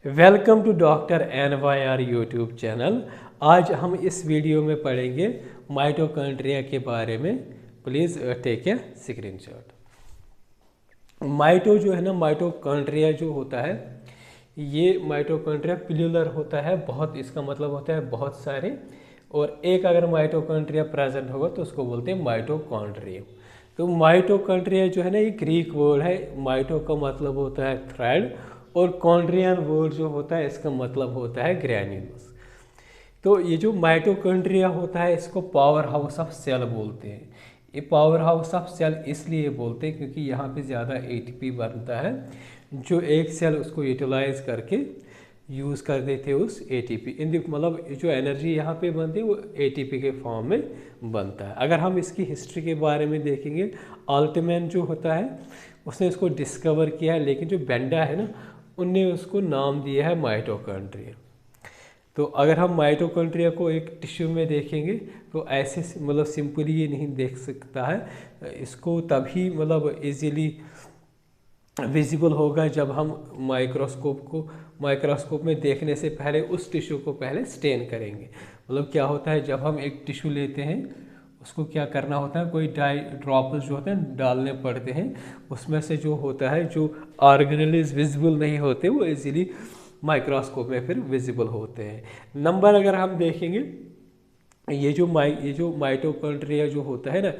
Welcome to doctor NYR YouTube channel. आज हम इस वीडियो में पढ़ेंगे माइटोकॉन्ड्रिया के बारे में। Please take a screenshot. Mito जो है ना, माइटोकॉन्ड्रिया जो होता है, ये माइटोकॉन्ड्रिया प्लूरल होता है, बहुत, इसका मतलब होता है बहुत सारे, और एक अगर माइटोकॉन्ड्रिया प्रेजेंट होगा तो उसको बोलते हैं माइटोकॉन्ड्रिया। तो माइटोकॉन्ड्रिया जो है ना, ये ग्रीक वर्ड है। माइटो का मतलब होता है थ्रेड, और कॉन्ड्रियन वर्ड जो होता है इसका मतलब होता है ग्रैन्यूल्स। तो ये जो माइटोकॉन्ड्रिया होता है इसको पावर हाउस ऑफ सेल बोलते हैं। ये पावर हाउस ऑफ सेल इसलिए बोलते हैं क्योंकि यहाँ पे ज़्यादा ATP बनता है, जो एक सेल उसको यूटिलाइज करके यूज़ कर देते हैं उस ATP। मतलब जो एनर्जी यहाँ पे बनती है वो ATP के फॉर्म में बनता है। अगर हम इसकी हिस्ट्री के बारे में देखेंगे, अल्टमैन जो होता है उसने इसको डिस्कवर किया है, लेकिन जो बेंडा है ना, उनने उसको नाम दिया है माइटोकॉन्ड्रिया। तो अगर हम माइटोकॉन्ड्रिया को एक टिश्यू में देखेंगे तो ऐसे मतलब सिंपली ये नहीं देख सकता है। इसको तभी मतलब इजीली विजिबल होगा जब हम माइक्रोस्कोप में देखने से पहले उस टिश्यू को पहले स्टेन करेंगे। मतलब क्या होता है, जब हम एक टिश्यू लेते हैं उसको क्या करना होता है, कोई ड्रॉप्स जो होते हैं डालने पड़ते हैं। उसमें से जो होता है, जो ऑर्गेनेल्स विजिबल नहीं होते वो इजीली माइक्रोस्कोप में फिर विजिबल होते हैं। नंबर अगर हम देखेंगे, ये जो माइटोकॉन्ड्रिया जो होता है ना,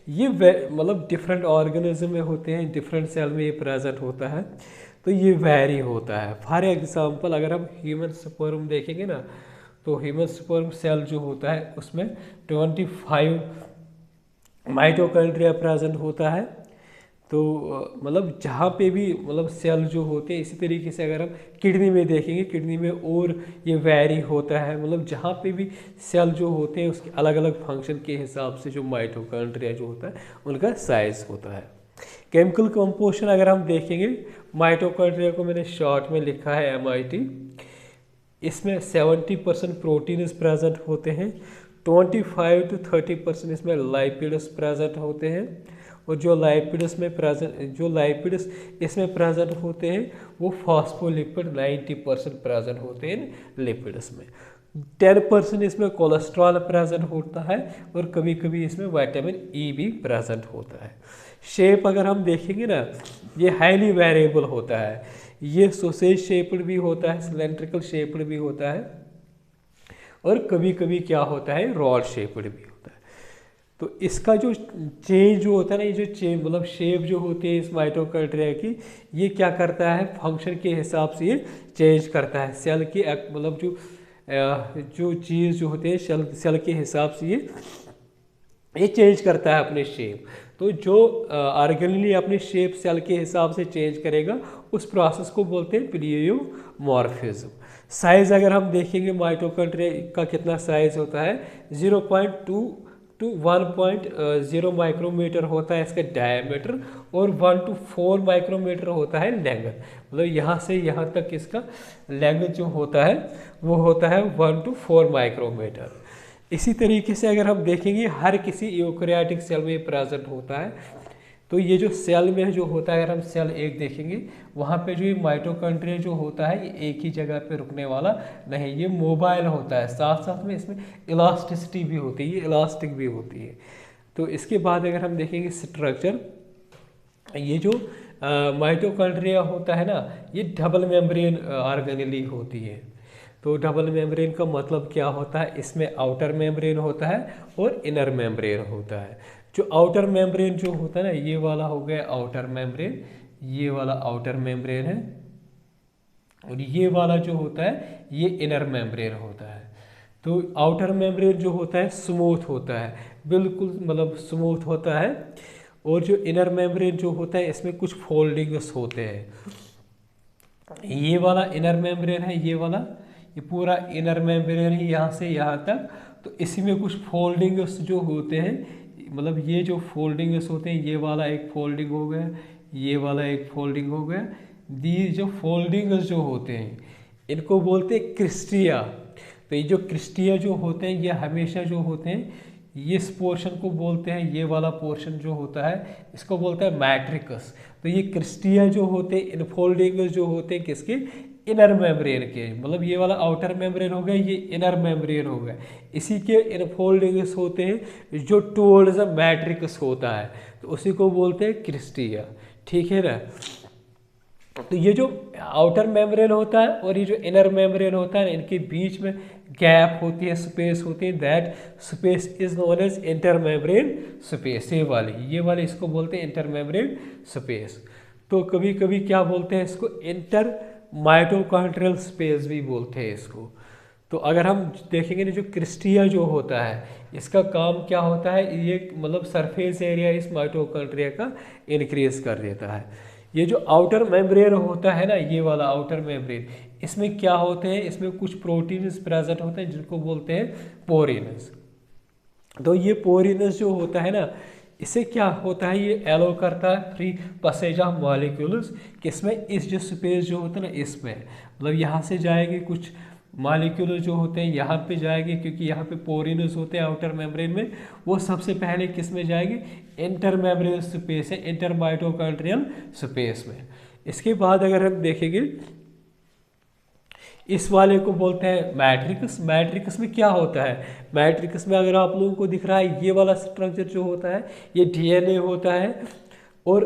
ये मतलब डिफरेंट ऑर्गेनिज्म में होते हैं, डिफरेंट सेल में ये प्रेजेंट होता है, तो ये वेरी होता है। फॉर एग्जांपल अगर हम ह्यूमन स्पर्म देखेंगे ना, तो ह्यूमन स्पर्म सेल जो होता है उसमें 25 माइटोकॉन्ड्रिया प्रेजेंट होता है। तो मतलब जहाँ पे भी मतलब सेल जो होते हैं, इसी तरीके से अगर हम किडनी में देखेंगे, किडनी में और ये वेरी होता है। मतलब जहाँ पे भी सेल जो होते हैं उसके अलग अलग फंक्शन के हिसाब से जो माइटोकॉन्ड्रिया जो होता है उनका साइज होता है। केमिकल कंपोजिशन अगर हम देखेंगे, माइटोकॉन्ड्रिया को मैंने शॉर्ट में लिखा है MIT। इसमें 70% प्रोटीन प्रेजेंट होते हैं, 25 to 30% इसमें लाइपिड्स प्रेजेंट होते हैं, और जो लाइपिड्स इसमें प्रेजेंट होते हैं वो फॉस्फोलिपिड 90% प्रेजेंट होते हैं लिपिड्स में। 10% इसमें कोलेस्ट्रॉल प्रेजेंट होता है, और कभी कभी इसमें विटामिन E भी प्रेजेंट होता है। शेप अगर हम देखेंगे ना, ये हाईली वेरिएबल होता है। ये सोसेज शेप्ड भी होता है, सिलेंड्रिकल शेप्ड भी होता है, और कभी कभी क्या होता है, रॉड शेप्ड भी होता है। तो इसका जो चेंज जो होता है ना, ये जो चेंज मतलब शेप जो होती है इस माइटोकॉन्ड्रिया की, ये क्या करता है, फंक्शन के हिसाब से ये चेंज करता है। सेल की मतलब जो चीज़ जो होती है सेल के हिसाब से ये चेंज करता है अपने शेप। तो जो ऑर्गेनेली अपने शेप सेल के हिसाब से चेंज करेगा उस प्रोसेस को बोलते हैं प्लियोमॉर्फिज्म। साइज अगर हम देखेंगे माइटोकॉन्ड्रिया का कितना साइज होता है, 0.2 to 1.0 माइक्रोमीटर होता है इसका डायमीटर, और 1 to 4 माइक्रोमीटर होता है लेंथ। मतलब यहाँ से यहाँ तक इसका लेंथ जो होता है वो होता है 1 to 4 माइक्रोमीटर। इसी तरीके से अगर हम देखेंगे, हर किसी यूकैरियोटिक सेल में प्रेजेंट होता है। तो ये जो सेल में जो होता है, अगर हम सेल एक देखेंगे, वहाँ पे जो ये माइटोकॉन्ड्रिया जो होता है ये एक ही जगह पे रुकने वाला नहीं, ये मोबाइल होता है। साथ साथ में इसमें इलास्टिसिटी भी होती है, ये इलास्टिक भी होती है। तो इसके बाद अगर हम देखेंगे स्ट्रक्चर, ये जो माइटोकॉन्ड्रिया होता है ना, ये डबल मेम्ब्रेन ऑर्गेनेली होती है। तो डबल मेम्ब्रेन का मतलब क्या होता है, इसमें आउटर मेम्ब्रेन होता है और इनर मेम्ब्रेन होता है। जो आउटर मेम्ब्रेन जो होता है ना, ये वाला हो गया आउटर मेम्ब्रेन, ये वाला आउटर मेम्ब्रेन है, और ये वाला जो होता है ये इनर मेम्ब्रेन होता है। तो आउटर मेम्ब्रेन जो होता है स्मूथ होता है, बिल्कुल मतलब स्मूथ होता है, और जो इनर मेम्ब्रेन जो होता है इसमें कुछ फोल्डिंग्स होते हैं। ये वाला इनर मेम्ब्रेन है, ये वाला, ये पूरा इनर मेम्ब्रेन है यहाँ से यहाँ तक। तो इसी में कुछ फोल्डिंग्स जो होते हैं, मतलब ये जो फोल्डिंग्स होते हैं, ये वाला एक फोल्डिंग हो गया, ये वाला एक फोल्डिंग हो गया। दी जो फोल्डिंग्स जो होते हैं इनको बोलते हैं क्रिस्टिया। तो ये जो क्रिस्टिया जो होते हैं ये हमेशा जो होते हैं, ये इस पोर्शन को बोलते हैं, ये वाला पोर्शन जो होता है इसको बोलते हैं मैट्रिक्स। तो ये क्रिस्टिया जो होते हैं, इनफोल्डिंग जो होते हैं किसके, इनर मेम्ब्रेन के, मतलब ये वाला आउटर मेम्ब्रेन हो गया, ये इनर मेम्ब्रेन हो गया, इसी के इनफोल्डिंग्स होते हैं जो टुवर्ड्स द मैट्रिक्स होता है, तो उसी को बोलते हैं क्रिस्टिया। ठीक है ना। तो ये जो आउटर मेम्ब्रेन होता है और ये जो इनर मेम्ब्रेन होता है, इनके बीच में गैप होती है, स्पेस होती है, that space is known as inter membrane space. ये वाले इसको बोलते हैं इंटर मेम्ब्रेन स्पेस। तो कभी कभी क्या बोलते हैं इसको, इंटर माइटोकॉन्ड्रियल स्पेस भी बोलते हैं इसको। तो अगर हम देखेंगे ना, जो क्रिस्टिया जो होता है इसका काम क्या होता है, ये मतलब सरफेस एरिया इस माइटोकॉन्ड्रिया का इंक्रीज कर देता है। ये जो आउटर मेम्ब्रेन होता है ना, ये वाला आउटर मेम्ब्रेन, इसमें क्या होते हैं, इसमें कुछ प्रोटीन्स प्रेजेंट होते हैं जिनको बोलते हैं पोरिनस। तो ये पोरिनस जो होता है ना, इससे क्या होता है, ये एलो करता है फ्री पैसेज ऑफ मॉलिक्यूल्स, किसमें, इस जो स्पेस जो होता है ना इसमें, मतलब यहाँ से जाएंगे कुछ मॉलिक्यूल जो होते हैं यहाँ पे जाएंगे, क्योंकि यहाँ पे पोरिनस होते हैं आउटर मेम्ब्रेन में, वो सबसे पहले किस में जाएंगे, इंटर मेम्ब्रेन स्पेस है, इंटर माइटोकॉन्ड्रियल स्पेस में। इसके बाद अगर हम देखेंगे इस वाले को बोलते हैं मैट्रिक्स। मैट्रिक्स में क्या होता है, मैट्रिक्स में अगर आप लोगों को दिख रहा है ये वाला स्ट्रक्चर जो होता है ये डीएनए होता है, और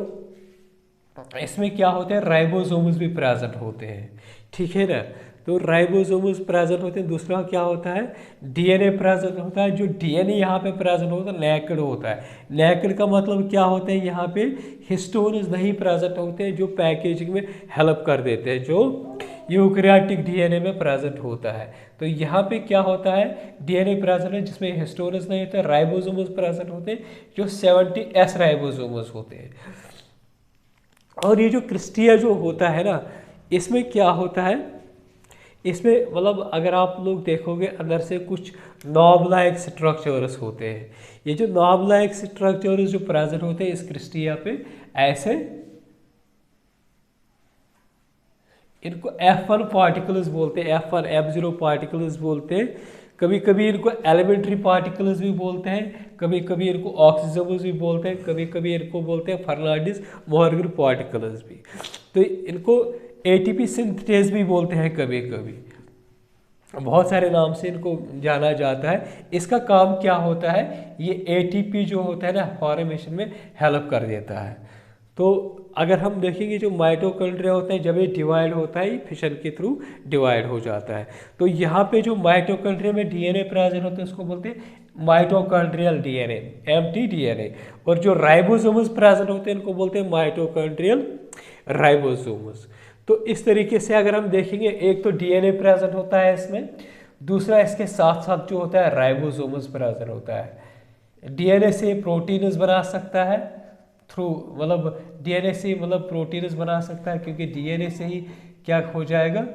इसमें क्या होता है, राइबोसोम्स भी प्रेजेंट होते हैं। ठीक है ना। तो राइबोसोम्स प्रेजेंट होते हैं। दूसरा क्या होता है, डीएनए प्रेजेंट होता है। जो डीएनए यहाँ पे प्रेजेंट होता है नेकेड होता है। नेकेड का मतलब क्या होता है, यहाँ पे हिस्टोन्स नहीं प्रेजेंट होते हैं जो पैकेजिंग में हेल्प कर देते हैं, जो यूकैरियोटिक डीएनए में प्रेजेंट होता है। तो यहाँ पे क्या होता है, डीएनए प्रेजेंट है जिसमें हिस्टोन्स नहीं होते, राइबोसोम्स प्रेजेंट होते हैं जो 70S राइबोसोम्स होते हैं। और ये जो क्रिस्टिया जो होता है ना, इसमें क्या होता है, इसमें मतलब अगर आप लोग देखोगे अंदर से कुछ नॉब लाइक स्ट्रक्चर्स होते हैं। ये जो नॉब लाइक स्ट्रक्चर्स जो प्रेजेंट होते हैं इस क्रिस्टिया पे, ऐसे इनको F1 पार्टिकल्स बोलते हैं, F1 F0 पार्टिकल्स बोलते हैं। कभी कभी इनको एलिमेंट्री पार्टिकल्स भी बोलते हैं, कभी कभी इनको ऑक्सीजन्स भी बोलते हैं, कभी कभी इनको बोलते हैं फर्नांडिस मॉर्गन पार्टिकल्स भी। तो इनको एटीपी सिंथेज भी बोलते हैं, कभी कभी बहुत सारे नाम से इनको जाना जाता है। इसका काम क्या होता है, ये एटीपी जो होता है ना फॉर्मेशन में हेल्प कर देता है। तो अगर हम देखेंगे जो माइटोकॉन्ड्रिया होता है जब ये डिवाइड होता है फिशन के थ्रू डिवाइड हो जाता है। तो यहाँ पे जो माइटोकॉन्ड्रिया में डीएनए प्रेजेंट होता है उसको बोलते हैं माइटोकॉन्ड्रियल डीएनए, एम्प्टी डीएनए। और जो राइबोसोम्स प्रेजेंट होते हैं इनको बोलते हैं माइटोकॉन्ड्रियल राइबोसोम्स। तो इस तरीके से अगर हम देखेंगे, एक तो डीएनए प्रेजेंट होता है इसमें, दूसरा इसके साथ साथ जो होता है राइबोसोम्स प्रेजेंट होता है। डीएनए से प्रोटीन्स बना सकता है थ्रू, मतलब डीएनए से मतलब प्रोटीन्स बना सकता है, क्योंकि डीएनए से ही क्या हो जाएगा,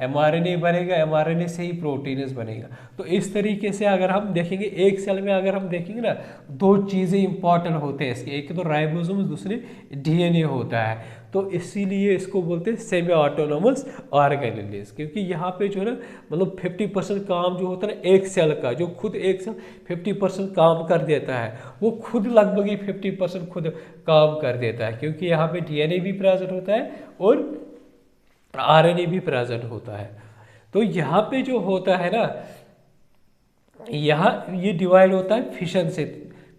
एमआरएनए बनेगा, एमआरएनए से ही प्रोटीन्स बनेगा। तो इस तरीके से अगर हम देखेंगे एक सेल में अगर हम देखेंगे ना, दो चीज़ें इंपॉर्टेंट होते हैं इसके, एक तो राइबोसोम्स, दूसरे डीएनए होता है। तो इसीलिए इसको बोलते हैं सेमी ऑटोनोमस ऑर्गेनेल्स, क्योंकि यहाँ पे जो है ना मतलब 50% काम जो होता है ना एक सेल का, जो खुद एक सेल 50% काम कर देता है, वो खुद लगभग ही 50% खुद काम कर देता है, क्योंकि यहाँ पे डीएनए भी प्रेजेंट होता है और आरएनए भी प्रेजेंट होता है। तो यहाँ पे जो होता है ना, यहाँ ये डिवाइड होता है फिशन से,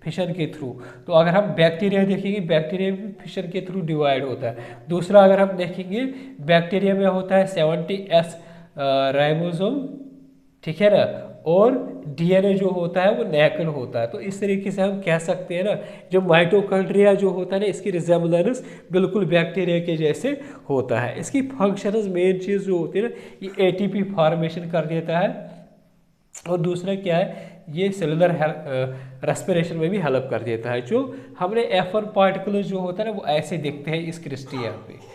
फिशन के थ्रू। तो अगर हम बैक्टीरिया देखेंगे, बैक्टीरिया भी फिशन के थ्रू डिवाइड होता है। दूसरा अगर हम देखेंगे बैक्टीरिया में होता है 70S राइबोसोम, ठीक है ना, और डीएनए जो होता है वो नेकेड होता है। तो इस तरीके से हम कह सकते हैं ना, जो माइटोकॉन्ड्रिया जो होता है ना इसकी रिजेम्बलेंस बिल्कुल बैक्टीरिया के जैसे होता है। इसकी फंक्शंस मेन चीज़ जो होती है ना, ये एटीपी फॉर्मेशन कर देता है, और दूसरा क्या है, ये सेलुलर रेस्पिरेशन में भी हेल्प कर देता है। जो हमने F1 पार्टिकल जो होता है ना वो ऐसे दिखते हैं इस क्रिस्टिया पे।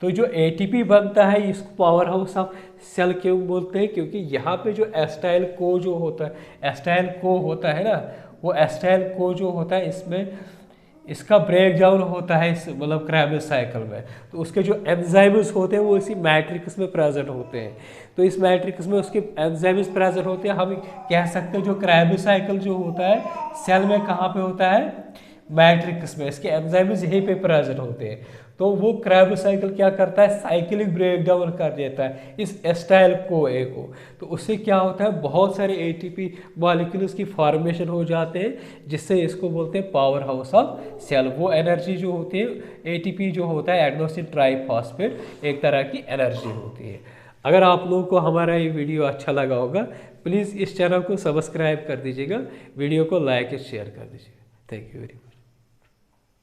तो जो एटीपी बनता है इसको पावर हाउस ऑफ सेल क्यों बोलते हैं, क्योंकि यहाँ पे जो एस्टाइल को जो होता है, एस्टाइल को होता है ना, वो एस्टाइल को जो होता है इसमें इसका ब्रेक डाउन होता है इस मतलब क्रेब्स साइकिल में। तो उसके जो एंजाइम्स होते हैं वो इसी मैट्रिक्स में प्रेजेंट होते हैं। तो इस मैट्रिक्स में उसके एंजाइम्स प्रेजेंट होते हैं। हम कह सकते हैं जो क्रेब्स साइकिल जो होता है सेल में कहाँ पे होता है, मैट्रिक्स में, इसके एंजाइम्स यहीं पे प्रेजेंट होते हैं। तो वो क्रेब्स साइकिल क्या करता है, साइक्लिक ब्रेक डाउन कर देता है इस एसिटाइल CoA को। तो उससे क्या होता है, बहुत सारे ATP मॉलिक्यूल्स की फॉर्मेशन हो जाते हैं, जिससे इसको बोलते हैं पावर हाउस ऑफ सेल। वो एनर्जी जो होती है, ATP जो होता है एडेनोसिन ट्राइफॉस्फेट, एक तरह की एनर्जी होती है। अगर आप लोगों को हमारा ये वीडियो अच्छा लगा होगा, प्लीज़ इस चैनल को सब्सक्राइब कर दीजिएगा, वीडियो को लाइक और शेयर कर दीजिएगा। Thank you very much.